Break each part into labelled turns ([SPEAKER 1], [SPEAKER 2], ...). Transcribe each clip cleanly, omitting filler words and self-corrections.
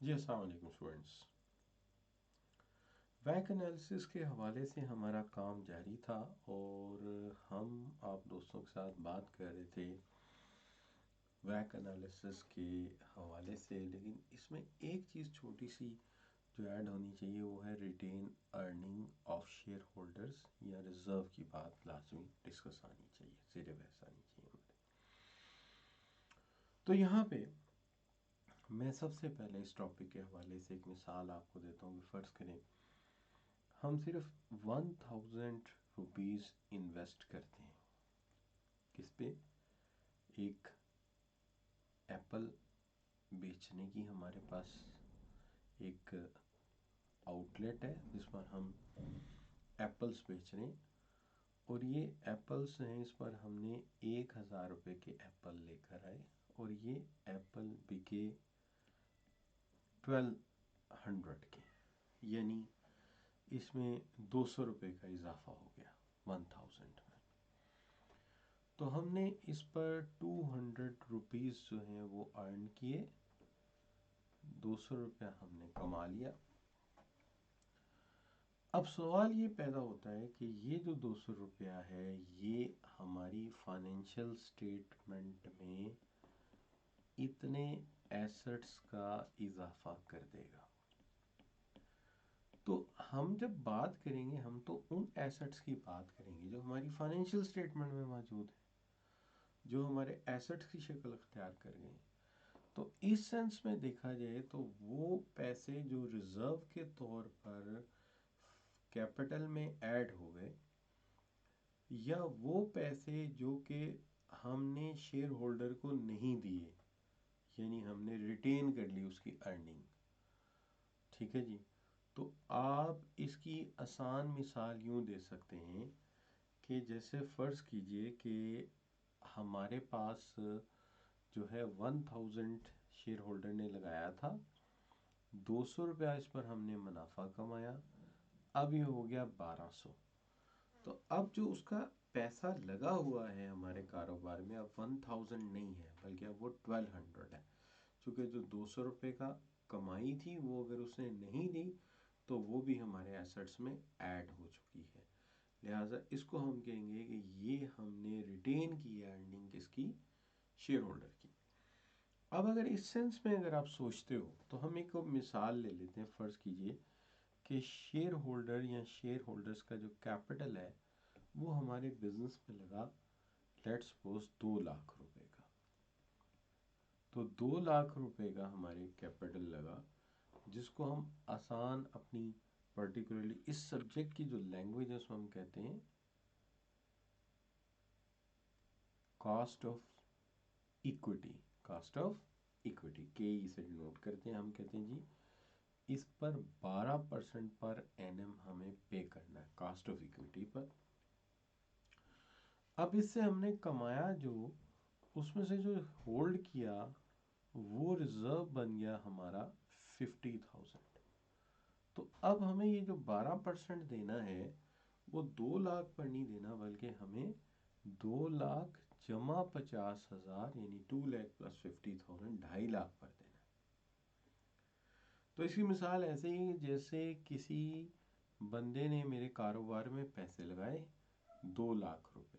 [SPEAKER 1] जी अस्सलाम वालेकुम students. वैक analysis के हवाले से हमारा काम जारी था और हम आप दोस्तों के साथ बात कर रहे थे वैक एनालिसिस के हवाले से, लेकिन इसमें एक चीज़ छोटी सी जो ऐड होनी चाहिए वो है retained earning of shareholders या रिज़र्व की बात लाजमी डिस्कस आनी चाहिए, ज़ेर बहस आनी चाहिए हमारे। तो यहाँ पे मैं सबसे पहले इस टॉपिक के हवाले से एक मिसाल आपको देता हूँ कि फ़र्ज़ करें हम सिर्फ 1000 रुपीज़ इन्वेस्ट करते हैं किस पे, एक एप्पल बेचने की हमारे पास एक आउटलेट है जिस पर हम एप्पल्स बेच रहे हैं और ये एप्पल्स हैं, इस पर हमने 1000 रुपये के एप्पल लेकर आए और ये एप्पल बिके 1200 के, यानी इसमें 200 रुपये का इजाफा हो गया 1000 में। तो हमने इस पर 200 रुपीज़ जो हैं वो अर्न किए, 200 रुपया हमने कमा लिया। अब सवाल ये पैदा होता है कि ये जो 200 रुपया है ये हमारी फाइनेंशियल स्टेटमेंट में इतने एसेट्स का इजाफा कर देगा। तो हम जब बात करेंगे हम तो उन एसेट्स की बात करेंगे जो हमारी फाइनेंशियल स्टेटमेंट में मौजूद है, जो हमारे एसेट्स की शक्ल अख्तियार कर गए। तो इस सेंस में देखा जाए तो वो पैसे जो रिज़र्व के तौर पर कैपिटल में ऐड हो गए या वो पैसे जो कि हमने शेयर होल्डर को नहीं दिए, यानी हमने रिटेन कर ली उसकी अर्निंग, ठीक है जी। तो आप इसकी आसान मिसाल यूँ दे सकते हैं कि जैसे फ़र्ज़ कीजिए कि हमारे पास जो है 1000 शेयर होल्डर ने लगाया था, 200 रुपया इस पर हमने मुनाफा कमाया, अब ये हो गया 1200। तो अब जो उसका पैसा लगा हुआ है हमारे कारोबार में अब 1000 नहीं है बल्कि अब वो 1200 है, चूँकि जो 200 रुपये का कमाई थी वो अगर उसने नहीं दी तो वो भी हमारे एसेट्स में ऐड हो चुकी है। लिहाजा इसको हम कहेंगे कि ये हमने रिटेन की है अर्निंग किसकी, शेयर होल्डर की। अब अगर इस सेंस में अगर आप सोचते हो तो हम एक मिसाल ले लेते हैं। फ़र्ज़ कीजिए कि शेयर होल्डर या शेयर होल्डर्स का जो कैपिटल है वो हमारे बिजनेस में लगा, लेट्स सपोज 2 लाख रुपए का। तो 2 लाख रुपए का हमारे कैपिटल लगा जिसको हम आसान अपनी पर्टिकुलरली इस सब्जेक्ट की जो लैंग्वेज है उसमें हम कहते हैं cost of equity. Cost of equity के इसे डिनोट करते हैं, हम कहते हैं जी इस पर 12% पर एनएम हमें पे करना है कॉस्ट ऑफ इक्विटी पर। अब इससे हमने कमाया जो, उसमें से जो होल्ड किया वो रिजर्व बन गया हमारा 50,000। तो अब हमें ये जो 12% देना है वो 2 लाख पर नहीं देना बल्कि हमें 2 लाख जमा 50,000 यानी 2 लाख प्लस 50,000 2.5 लाख पर देना है। तो इसकी मिसाल ऐसे ही जैसे किसी बंदे ने मेरे कारोबार में पैसे लगाए 2 लाख रुपए,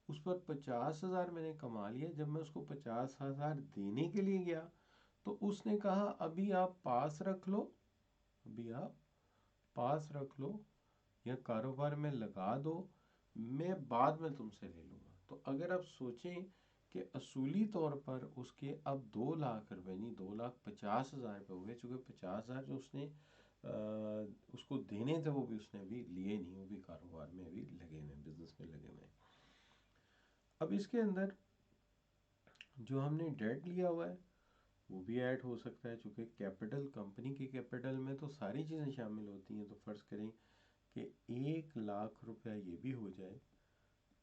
[SPEAKER 1] उस पर 50,000 मैंने कमा लिया। जब मैं उसको 50,000 देने के लिए गया तो उसने कहा अभी आप पास रख लो, अभी आप पास रख लो या कारोबार में लगा दो, मैं बाद में तुमसे ले लूँगा। तो अगर आप सोचें कि असूली तौर पर उसके अब 2 लाख रुपए नहीं 2,50,000 रुपये हुए, चूँकि 50,000 जो उसने उसको देने थे वो भी उसने अभी लिए नहीं, वो भी कारोबार में अभी लगे हुए हैं, बिजनेस में लगे हुए हैं। अब इसके अंदर जो हमने डेट लिया हुआ है वो भी ऐड हो सकता है, चूँकि कैपिटल कंपनी के कैपिटल में तो सारी चीज़ें शामिल होती हैं। तो फ़र्ज़ करें कि 1 लाख रुपया ये भी हो जाए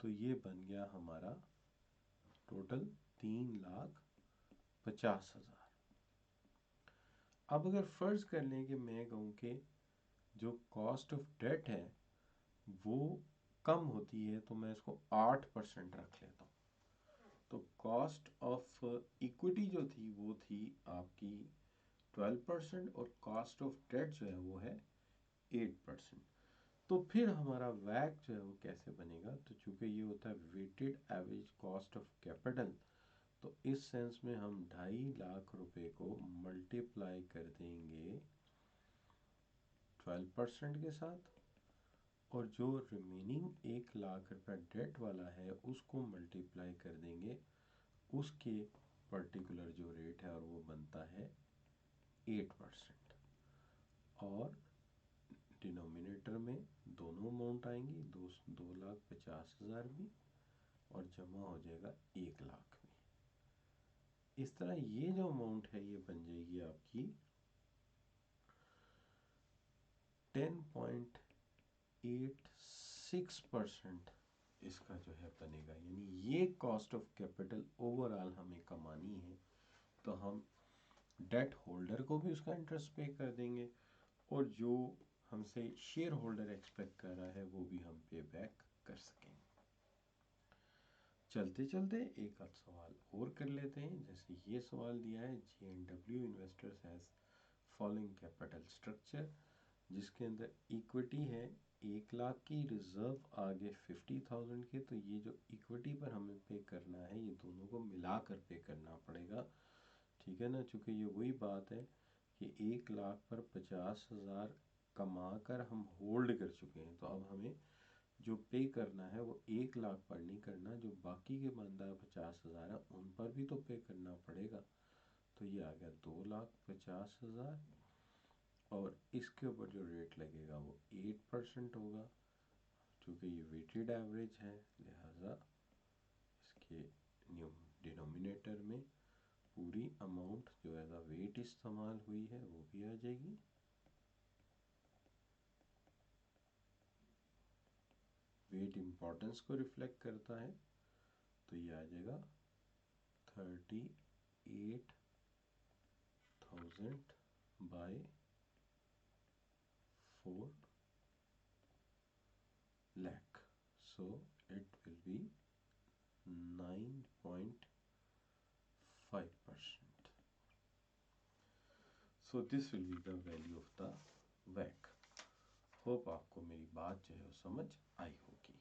[SPEAKER 1] तो ये बन गया हमारा टोटल 3,50,000। अब अगर फ़र्ज़ कर लें कि मैं कहूँ कि जो कॉस्ट ऑफ डेट है वो कम होती है तो मैं इसको 8% रख लेता हूँ। तो कॉस्ट ऑफ इक्विटी जो थी वो थी आपकी 12% और कॉस्ट ऑफ डेट जो है वो है 8%। तो फिर हमारा वैक जो है वो कैसे बनेगा, तो चूंकि ये होता है weighted average cost of capital, तो इस सेंस में हम 2.5 लाख रुपए को मल्टीप्लाई कर देंगे 12% के साथ, और जो रिमेनिंग 1 लाख रुपया डेट वाला है उसको मल्टीप्लाई कर देंगे उसके पर्टिकुलर जो रेट है, और वो बनता है 8%। और डिनोमिनेटर में दोनों अमाउंट आएंगी, 2,50,000 भी, और जमा हो जाएगा 1 लाख भी। इस तरह ये जो अमाउंट है ये बन जाएगी आपकी 10.86% इसका जो है बनेगा। यानी ये कॉस्ट ऑफ कैपिटल ओवरऑल हमें कमानी है, तो हम डेट होल्डर को भी उसका इंटरेस्ट पे कर देंगे, और जो हमसे शेयर होल्डर एक्सपेक्ट कर रहा है वो भी हम पे बैक कर सकेंगे। चलते चलते एक आध सवाल और कर लेते हैं। जैसे ये सवाल दिया है, JNW investors has following capital structure, जिसके अंदर इक्विटी है 1 लाख की, रिजर्व आगे 50,000 के। तो ये जो इक्विटी पर हमें पे करना है ये दोनों को मिलाकर पे करना पड़ेगा, ठीक है ना। चूँकि ये वही बात है कि 1 लाख पर 50,000 कमा कर हम होल्ड कर चुके हैं, तो अब हमें जो पे करना है वो 1 लाख पर नहीं करना, जो बाकी के बंदा 50,000 है उन पर भी तो पे करना पड़ेगा। तो ये आ गया 2,50,000, और इसके ऊपर जो रेट लगेगा वो 8% होगा, क्योंकि ये वेटेड एवरेज है, लिहाजा इसके न्यू डिनोमिनेटर में पूरी अमाउंट जो एज अ वेट इस्तेमाल हुई है वो भी आ जाएगी। वेट इम्पोर्टेंस को रिफ्लेक्ट करता है, तो ये आ जाएगा 38,000 bye 4 lakh, so it will be 9.5%. So this will be the value of the WACC. Hope आपको मेरी बात जो है समझ आई होगी।